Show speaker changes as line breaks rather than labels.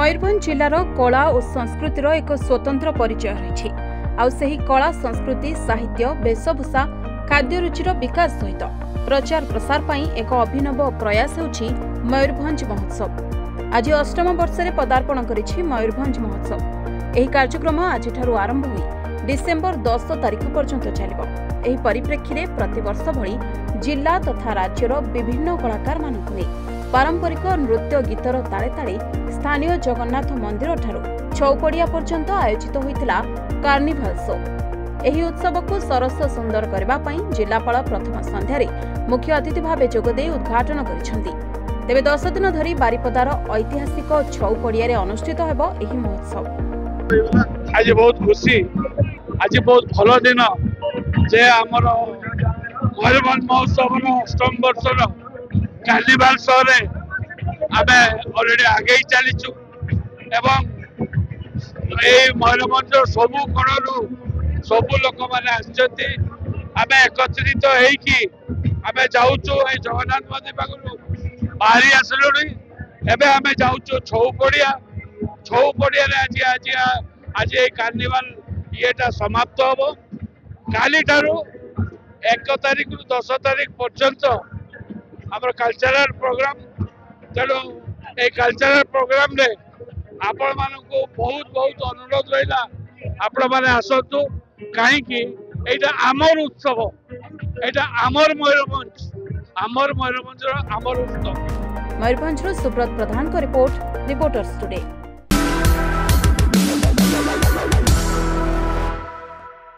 मयूरभंज जिलार कला और संस्कृतिर एक स्वतंत्र परिचय रही आउ सही कला संस्कृति साहित्य वेशभूषा खाद्य रुचिर विकास सहित प्रचार प्रसार पर एक अभिनव प्रयास होछि मयूरभंज महोत्सव। आज 8म वर्ष में पदार्पण करिछि मयूरभंज महोत्सव। एही कार्यक्रम आज आरंभ होई डिसेम्बर 10 तारिख पर्यंत चलिब। एही परिप्रेक्षी में प्रतिवर्ष भली जिला तथा राज्यर विभिन्न कलाकार मानक नहीं पारंपरिक नृत्य गीतर ताले ताले स्थानीय जगन्नाथ मंदिर ठारू छौपड़िया पर्यंत आयोजित होइतिला कार्निभाल शो। एही उत्सव को सरस सुंदर करबा पई जिलापाल प्रथम संध्यारे मुख्य अतिथि भाव जोगदे उद्घाटन करिसेंती। तेबे 10 दिन धरी बारिपदार ऐतिहासिक छौपड़िया अनुष्ठित हेबो एही महोत्सव।
आज बहुत खुशी, आज बहुत भलो दिन जे हमर मयूरभंज महोत्सव 8म वर्षर कार्निभाल शो रे आमे ऑलरेडी आगे ही चलीचु एवं ए मयूरभंज सबु कोणरू सबु लोक माने आछथि आमे एकत्रित हेई कि आमे जाउचु ए जगन्नाथ मंदिर पाखरु बाहरी आसलुनी एबे आमे जाउचु छौपड़िया रे आज ए कार्निभाल येटा समाप्त होबो। काली ठारू 1 तारिख रु 10 तारिख पर्यंत हमर कल्चरल प्रोग्राम तेणु ए कल्चरल प्रोग्राम रे आपण मानकु बहुत बहुत अनुरोध रहिला आपण माने आसतु काहेकि एटा आमर उत्सव, एटा आमर मयूरभंज उत्सव।
मयूरभंज सुब्रत प्रधान को रिपोर्टर्स टुडे।